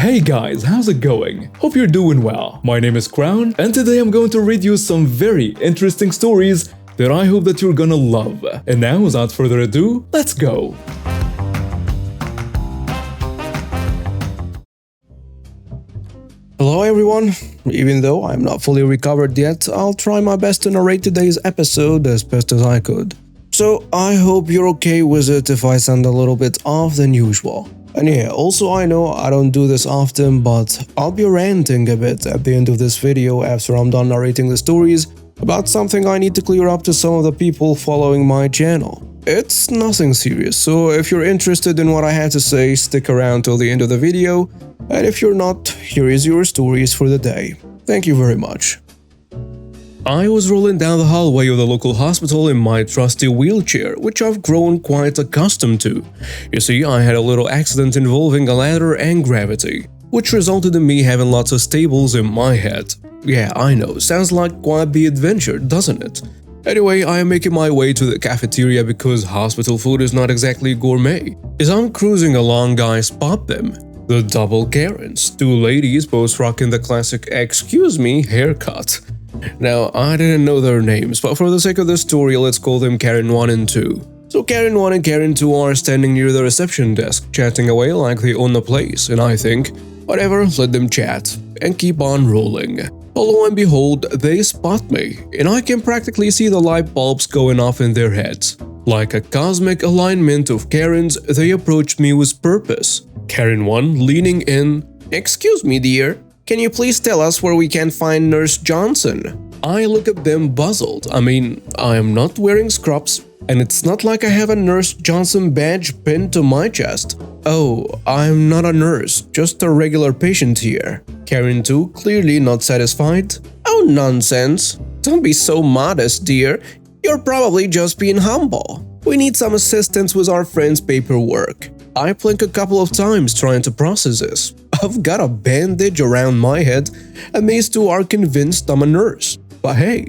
Hey guys, how's it going? Hope you're doing well. My name is Crown, and today I'm going to read you some very interesting stories that I hope that you're gonna love. And now, without further ado, let's go! Hello everyone, even though I'm not fully recovered yet, I'll try my best to narrate today's episode as best as I could. So I hope you're okay with it if I sound a little bit off than usual. And yeah, also I know I don't do this often, but I'll be ranting a bit at the end of this video after I'm done narrating the stories about something I need to clear up to some of the people following my channel. It's nothing serious, so if you're interested in what I had to say, stick around till the end of the video, and if you're not, here is your stories for the day. Thank you very much. I was rolling down the hallway of the local hospital in my trusty wheelchair, which I've grown quite accustomed to. You see, I had a little accident involving a ladder and gravity, which resulted in me having lots of stables in my head. Yeah, I know, sounds like quite the adventure, doesn't it? Anyway, I am making my way to the cafeteria because hospital food is not exactly gourmet. As I'm cruising along, I spot them. The double Karens, two ladies both rocking the classic "excuse me" haircut. Now, I didn't know their names, but for the sake of this story, let's call them Karen 1 and 2. So Karen 1 and Karen 2 are standing near the reception desk, chatting away like they own the place, and I think, whatever, let them chat, and keep on rolling. Lo and behold, they spot me, and I can practically see the light bulbs going off in their heads. Like a cosmic alignment of Karens, they approached me with purpose. Karen 1 leaning in, "Excuse me, dear. Can you please tell us where we can find Nurse Johnson?" I look at them puzzled. I mean, I am not wearing scrubs, and it's not like I have a Nurse Johnson badge pinned to my chest. "Oh, I'm not a nurse, just a regular patient here." Karen 2 clearly not satisfied. "Oh, nonsense. Don't be so modest, dear. You're probably just being humble. We need some assistance with our friend's paperwork." I blink a couple of times trying to process this. I've got a bandage around my head, and these two are convinced I'm a nurse. But hey,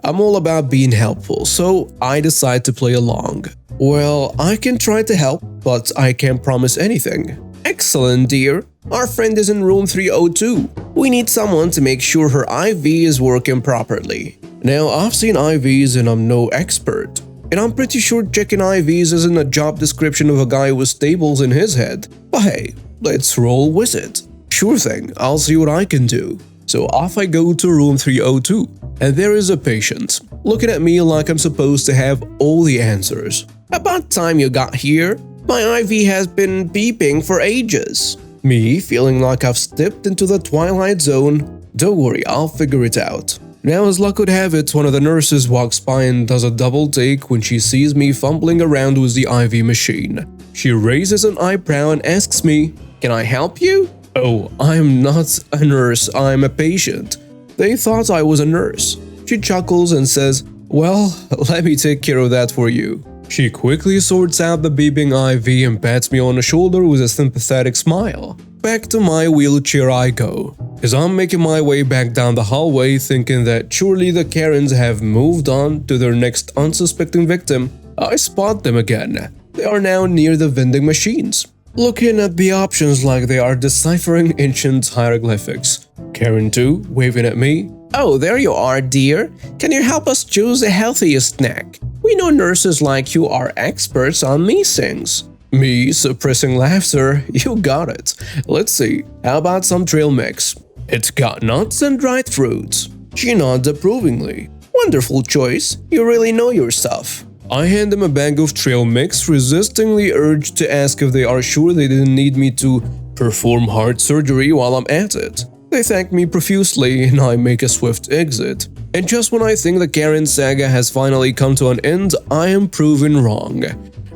I'm all about being helpful, so I decide to play along. "Well, I can try to help, but I can't promise anything." "Excellent, dear. Our friend is in room 302. We need someone to make sure her IV is working properly." Now, I've seen IVs and I'm no expert. And I'm pretty sure checking IVs isn't a job description of a guy with stables in his head. But hey, let's roll with it. Sure thing, I'll see what I can do. So off I go to room 302, and there is a patient, looking at me like I'm supposed to have all the answers. "About time you got here. My IV has been beeping for ages." Me feeling like I've stepped into the Twilight Zone. "Don't worry, I'll figure it out." Now, as luck would have it, one of the nurses walks by and does a double take when she sees me fumbling around with the IV machine. She raises an eyebrow and asks me, "Can I help you?" "Oh, I'm not a nurse, I'm a patient." They thought I was a nurse. She chuckles and says, "Well, let me take care of that for you." She quickly sorts out the beeping IV and pats me on the shoulder with a sympathetic smile. Back to my wheelchair I go. As I'm making my way back down the hallway, thinking that surely the Karens have moved on to their next unsuspecting victim, I spot them again. They are now near the vending machines, looking at the options like they are deciphering ancient hieroglyphics. Karen 2 waving at me. "Oh, there you are, dear. Can you help us choose the healthiest snack? We know nurses like you are experts on these things." Me suppressing laughter. "You got it. Let's see. How about some trail mix? It's got nuts and dried fruits." She nods approvingly. "Wonderful choice. You really know your stuff." I hand them a bag of trail mix, resisting the urge to ask if they are sure they didn't need me to perform heart surgery while I'm at it. They thank me profusely and I make a swift exit. And just when I think the Karen saga has finally come to an end, I am proven wrong.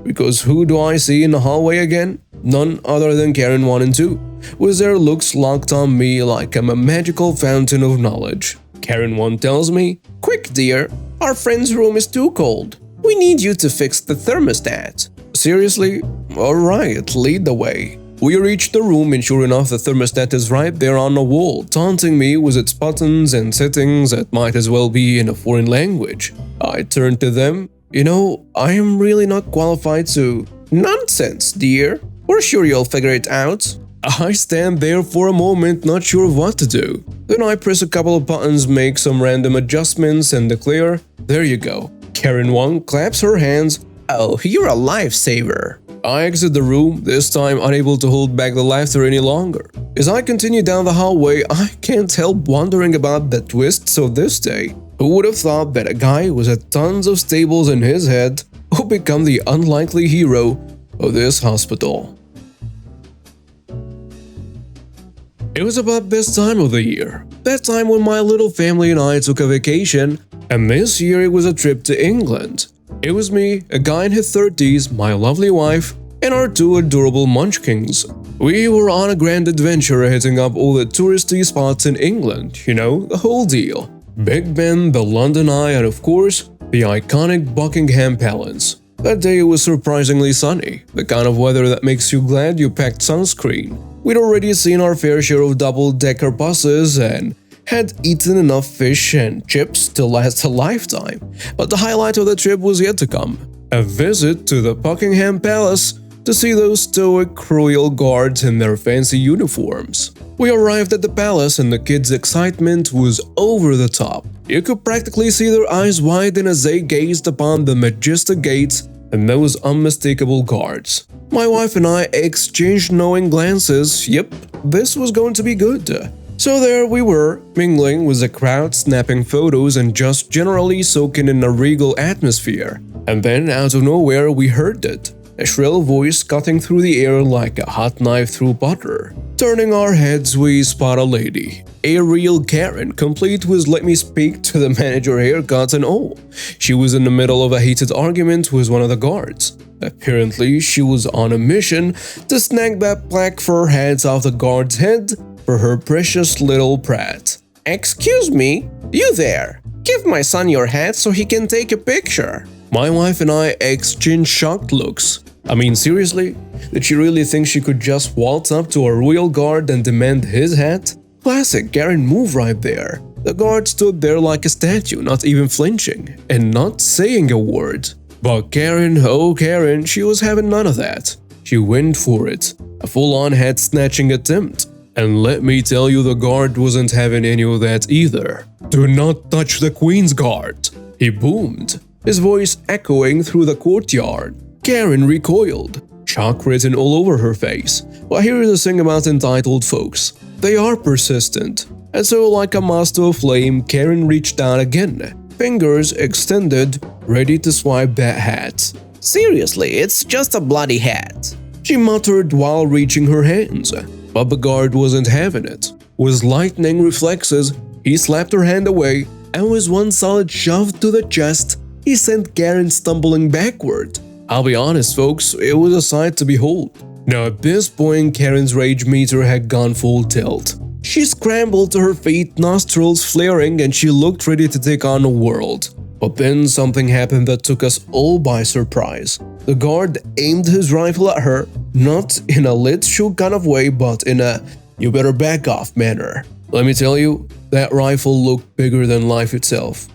Because who do I see in the hallway again? None other than Karen 1 and 2, with their looks locked on me like I'm a magical fountain of knowledge. Karen 1 tells me, "Quick, dear, our friend's room is too cold. We need you to fix the thermostat." Seriously? Alright, lead the way. We reach the room and sure enough the thermostat is right there on the wall, taunting me with its buttons and settings that might as well be in a foreign language. I turn to them. "You know, I am really not qualified to—" "Nonsense, dear. We're sure you'll figure it out." I stand there for a moment, not sure what to do. Then I press a couple of buttons, make some random adjustments, and declare, there you go. Karen 1 claps her hands. Oh, you're a lifesaver. I exit the room, this time unable to hold back the laughter any longer. As I continue down the hallway, I can't help wondering about the twists of this day. Who would have thought that a guy with tons of staples in his head would become the unlikely hero of this hospital? It was about this time of the year, that time when my little family and I took a vacation, and this year it was a trip to England. It was me, a guy in his 30s, my lovely wife, and our two adorable munchkins. We were on a grand adventure hitting up all the touristy spots in England, you know, the whole deal. Big Ben, the London Eye, and of course, the iconic Buckingham Palace. That day it was surprisingly sunny, the kind of weather that makes you glad you packed sunscreen. We'd already seen our fair share of double-decker buses and had eaten enough fish and chips to last a lifetime. But the highlight of the trip was yet to come. A visit to the Buckingham Palace to see those stoic royal guards in their fancy uniforms. We arrived at the palace and the kids' excitement was over the top. You could practically see their eyes widen as they gazed upon the majestic gates and those unmistakable guards. My wife and I exchanged knowing glances. Yep, this was going to be good. So there we were, mingling with the crowd, snapping photos and just generally soaking in a regal atmosphere. And then out of nowhere we heard it. A shrill voice cutting through the air like a hot knife through butter. Turning our heads, we spot a lady. A real Karen, complete with let me speak to the manager haircut and all. She was in the middle of a heated argument with one of the guards. Apparently, she was on a mission to snag that black fur hat off the guard's head for her precious little brat. Excuse me, you there? Give my son your hat so he can take a picture. My wife and I exchanged shocked looks. I mean, seriously? Did she really think she could just waltz up to a royal guard and demand his hat? Classic Karen move right there. The guard stood there like a statue, not even flinching, and not saying a word. But Karen, oh Karen, she was having none of that. She went for it. A full-on hat-snatching attempt. And let me tell you, the guard wasn't having any of that either. Do not touch the Queen's guard, he boomed, his voice echoing through the courtyard. Karen recoiled, shock written all over her face. Well, here is the thing about entitled folks. They are persistent. And so, like a master of flame, Karen reached out again, fingers extended, ready to swipe that hat. Seriously, it's just a bloody hat, she muttered while reaching her hands. But the guard wasn't having it. With lightning reflexes, he slapped her hand away, and with one solid shove to the chest, he sent Karen stumbling backward. I'll be honest, folks, it was a sight to behold. Now at this point, Karen's rage meter had gone full tilt. She scrambled to her feet, nostrils flaring, and she looked ready to take on the world. But then something happened that took us all by surprise. The guard aimed his rifle at her, not in a let's shoot kind of way, but in a you better back off manner. Let me tell you, that rifle looked bigger than life itself.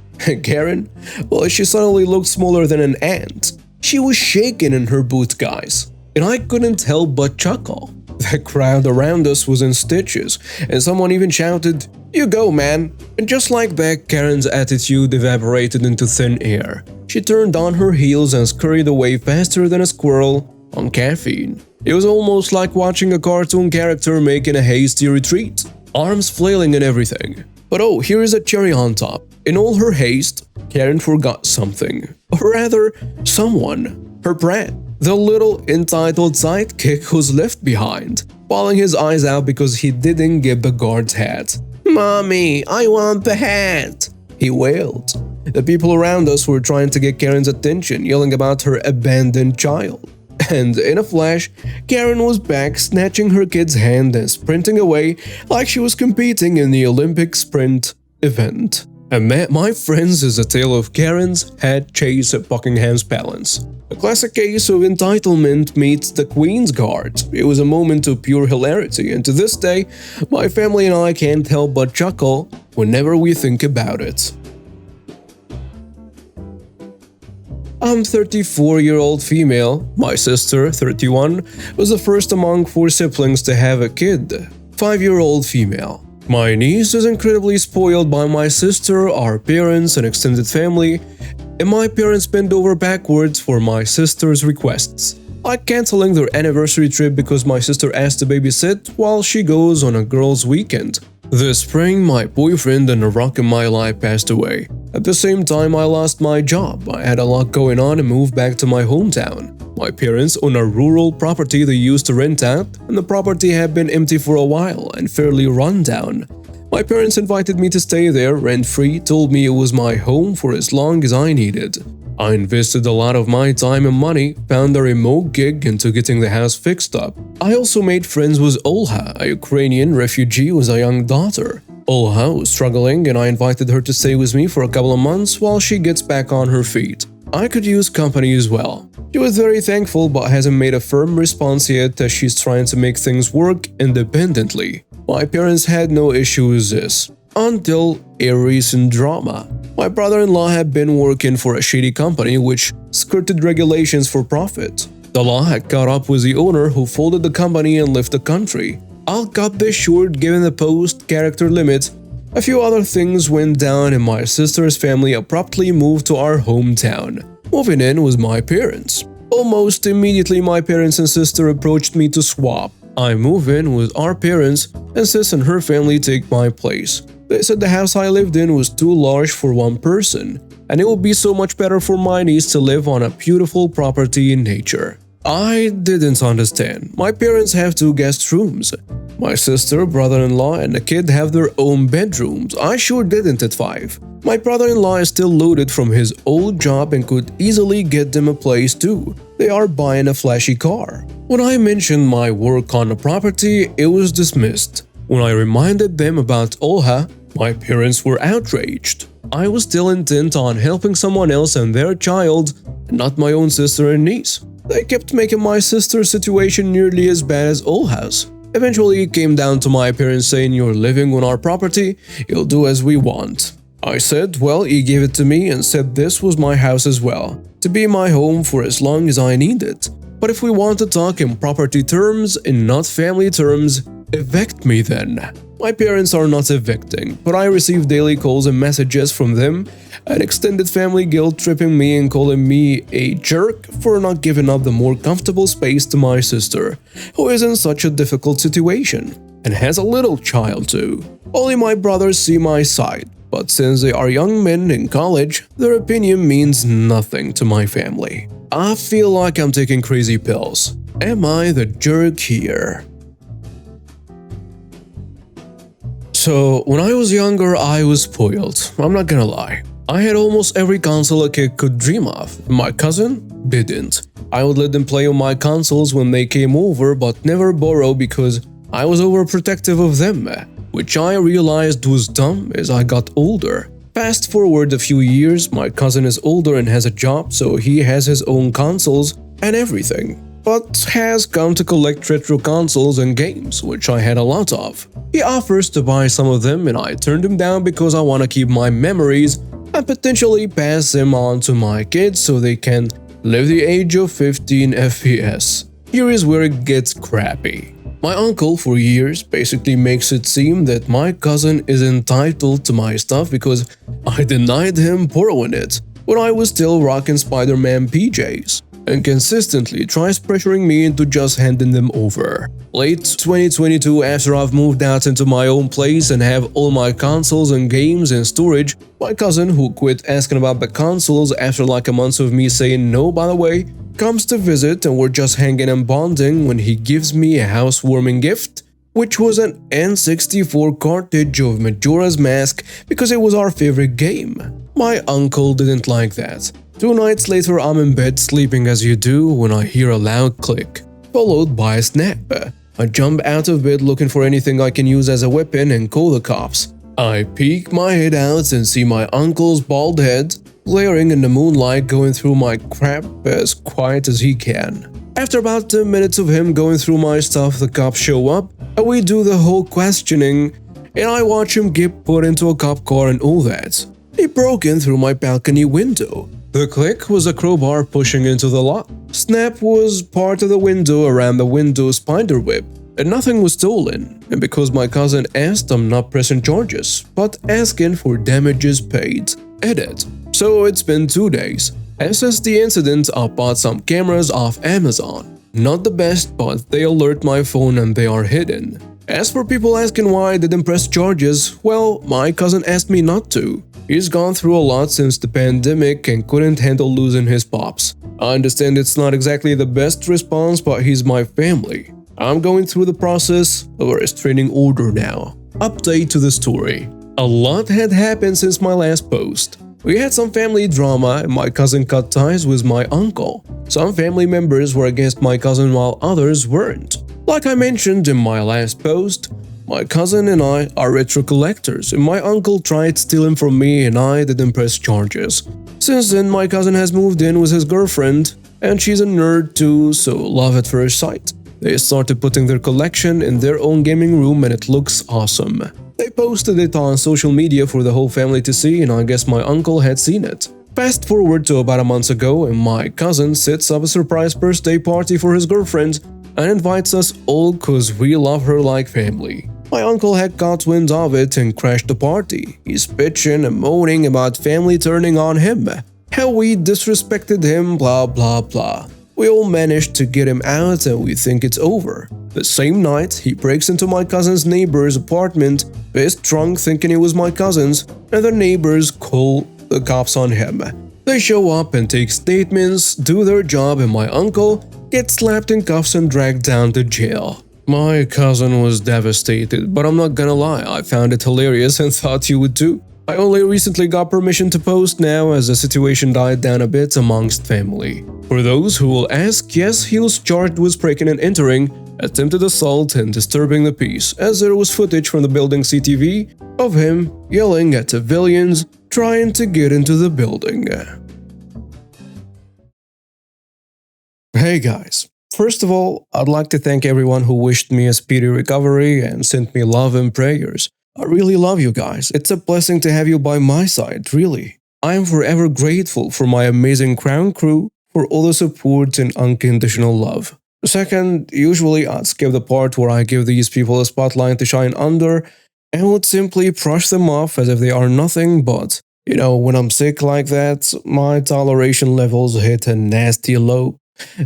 Karen? Well, she suddenly looked smaller than an ant. She was shaking in her boots, guys, and I couldn't help but chuckle. The crowd around us was in stitches, and someone even shouted, "You go, man!" And just like that, Karen's attitude evaporated into thin air. She turned on her heels and scurried away faster than a squirrel on caffeine. It was almost like watching a cartoon character making a hasty retreat, arms flailing and everything. But oh, here is a cherry on top. In all her haste, Karen forgot something. Or rather, someone. Her brat. The little entitled sidekick who's left behind, bawling his eyes out because he didn't get the guard's hat. "Mommy, I want the hat!" he wailed. The people around us were trying to get Karen's attention, yelling about her abandoned child. And in a flash, Karen was back, snatching her kid's hand and sprinting away like she was competing in the Olympic sprint event. And that, my friends, is a tale of Karen's hat chase at Buckingham's Palace. A classic case of entitlement meets the Queen's Guard. It was a moment of pure hilarity, and to this day, my family and I can't help but chuckle whenever we think about it. I'm 34-year-old female. My sister, 31, was the first among 4 siblings to have a kid. 5-year-old female. My niece is incredibly spoiled by my sister, our parents, and extended family, and my parents bend over backwards for my sister's requests, like canceling their anniversary trip because my sister asked to babysit while she goes on a girls' weekend. This spring, my boyfriend and a rock in my life passed away. At the same time, I lost my job. I had a lot going on and moved back to my hometown. My parents own a rural property they used to rent out, and the property had been empty for a while and fairly run down. My parents invited me to stay there rent-free, told me it was my home for as long as I needed. I invested a lot of my time and money, found a remote gig into getting the house fixed up. I also made friends with Olha, a Ukrainian refugee with a young daughter. Olha was struggling and I invited her to stay with me for a couple of months while she gets back on her feet. I could use company as well. She was very thankful but hasn't made a firm response yet as she's trying to make things work independently. My parents had no issue with this. Until a recent drama. My brother-in-law had been working for a shady company which skirted regulations for profit. The law had caught up with the owner who folded the company and left the country. I'll cut this short given the post character limit. A few other things went down and my sister's family abruptly moved to our hometown. Moving in was my parents. Almost immediately my parents and sister approached me to swap. I move in with our parents and sis and her family take my place. They said the house I lived in was too large for one person, and it would be so much better for my niece to live on a beautiful property in nature. I didn't understand. My parents have 2 guest rooms. My sister, brother-in-law, and the kid have their own bedrooms. I sure didn't at 5. My brother-in-law is still loaded from his old job and could easily get them a place too. They are buying a flashy car. When I mentioned my work on the property, it was dismissed. When I reminded them about Olha, my parents were outraged. I was still intent on helping someone else and their child, and not my own sister and niece. They kept making my sister's situation nearly as bad as Olha's. Eventually, it came down to my parents saying, "You're living on our property, you'll do as we want." I said, well, he gave it to me and said this was my house as well, to be my home for as long as I need it. But if we want to talk in property terms and not family terms, evict me then. My parents are not evicting, but I receive daily calls and messages from them, an extended family guilt-tripping me and calling me a jerk for not giving up the more comfortable space to my sister, who is in such a difficult situation, and has a little child too. Only my brothers see my side, but since they are young men in college, their opinion means nothing to my family. I feel like I'm taking crazy pills. Am I the jerk here? So, when I was younger, I was spoiled. I'm not gonna lie. I had almost every console a kid could dream of. My cousin didn't. I would let them play on my consoles when they came over, but never borrow because I was overprotective of them, which I realized was dumb as I got older. Fast forward a few years, my cousin is older and has a job, so he has his own consoles and everything, but has come to collect retro consoles and games, which I had a lot of. He offers to buy some of them and I turned him down because I want to keep my memories and potentially pass them on to my kids so they can live the age of 15 FPS. Here is where it gets crappy. My uncle for years basically makes it seem that my cousin is entitled to my stuff because I denied him borrowing it when I was still rocking Spider-Man PJs, and consistently tries pressuring me into just handing them over. Late 2022, after I've moved out into my own place and have all my consoles and games in storage, my cousin, who quit asking about the consoles after like a month of me saying no by the way, comes to visit and we're just hanging and bonding when he gives me a housewarming gift, which was an N64 cartridge of Majora's Mask because it was our favorite game. My uncle didn't like that. 2 nights later, I'm in bed sleeping as you do when I hear a loud click, followed by a snap. I jump out of bed looking for anything I can use as a weapon and call the cops. I peek my head out and see my uncle's bald head glaring in the moonlight going through my crap as quiet as he can. After about 10 minutes of him going through my stuff, the cops show up and we do the whole questioning and I watch him get put into a cop car and all that. He broke in through my balcony window. The click was a crowbar pushing into the lock. Snap was part of the window around the window spiderweb, and nothing was stolen. And because my cousin asked, I'm not pressing charges, but asking for damages paid. Edit. So it's been 2 days. And since the incident, I bought some cameras off Amazon. Not the best, but they alert my phone and they are hidden. As for people asking why I didn't press charges, well, my cousin asked me not to. He's gone through a lot since the pandemic and couldn't handle losing his pops. I understand it's not exactly the best response, but he's my family. I'm going through the process of a restraining order now. Update to the story. A lot had happened since my last post. We had some family drama and my cousin cut ties with my uncle. Some family members were against my cousin while others weren't. Like I mentioned in my last post, my cousin and I are retro collectors and my uncle tried stealing from me and I didn't press charges. Since then, my cousin has moved in with his girlfriend and she's a nerd too, so love at first sight. They started putting their collection in their own gaming room and it looks awesome. They posted it on social media for the whole family to see and I guess my uncle had seen it. Fast forward to about a month ago and my cousin sets up a surprise birthday party for his girlfriend and invites us all cause we love her like family. My uncle had caught wind of it and crashed the party. He's bitching and moaning about family turning on him, how we disrespected him, blah blah blah. We all managed to get him out and we think it's over. The same night, he breaks into my cousin's neighbor's apartment, pissed drunk thinking it was my cousin's, and the neighbors call the cops on him. They show up and take statements, do their job, and my uncle gets slapped in cuffs and dragged down to jail. My cousin was devastated, but I'm not gonna lie, I found it hilarious and thought you would too. I only recently got permission to post now as the situation died down a bit amongst family. For those who will ask, yes, he was charged with breaking and entering, attempted assault and disturbing the peace, as there was footage from the building CTV of him yelling at civilians trying to get into the building. Hey guys, first of all, I'd like to thank everyone who wished me a speedy recovery and sent me love and prayers. I really love you guys. It's a blessing to have you by my side, really. I am forever grateful for my amazing Crown crew, for all the support and unconditional love. Second, usually I'd skip the part where I give these people a spotlight to shine under and would simply brush them off as if they are nothing, but, you know, when I'm sick like that, my toleration levels hit a nasty low.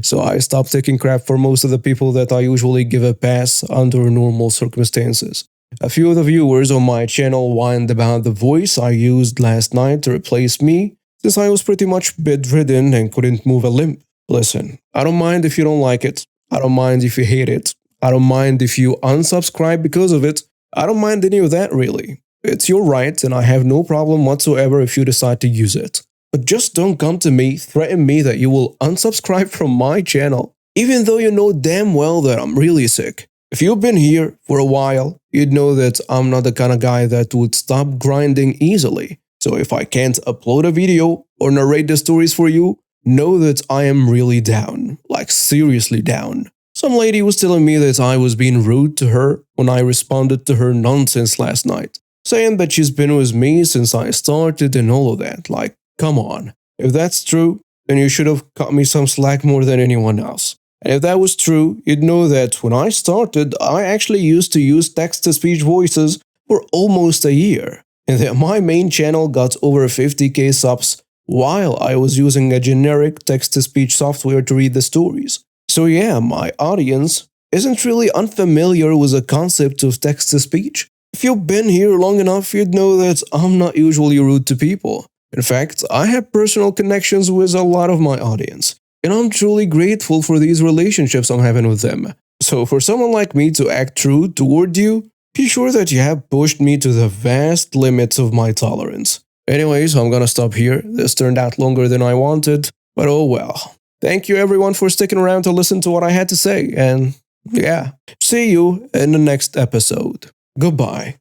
So I stopped taking crap for most of the people that I usually give a pass under normal circumstances. A few of the viewers on my channel whined about the voice I used last night to replace me, since I was pretty much bedridden and couldn't move a limb. Listen, I don't mind if you don't like it. I don't mind if you hate it. I don't mind if you unsubscribe because of it. I don't mind any of that really. It's your right and I have no problem whatsoever if you decide to use it. But just don't come to me, threaten me that you will unsubscribe from my channel, even though you know damn well that I'm really sick. If you've been here for a while, you'd know that I'm not the kind of guy that would stop grinding easily. So if I can't upload a video or narrate the stories for you, know that I am really down, like seriously down. Some lady was telling me that I was being rude to her when I responded to her nonsense last night, saying that she's been with me since I started and all of that. Like, come on. If that's true, then you should have cut me some slack more than anyone else. And if that was true, you'd know that when I started, I actually used to use text-to-speech voices for almost a year, and that my main channel got over 50k subs while I was using a generic text-to-speech software to read the stories. So yeah, my audience isn't really unfamiliar with the concept of text-to-speech. If you've been here long enough, you'd know that I'm not usually rude to people. In fact, I have personal connections with a lot of my audience. And I'm truly grateful for these relationships I'm having with them. So for someone like me to act true toward you, be sure that you have pushed me to the vast limits of my tolerance. Anyways, I'm gonna stop here. This turned out longer than I wanted, but oh well. Thank you everyone for sticking around to listen to what I had to say, and yeah, see you in the next episode. Goodbye.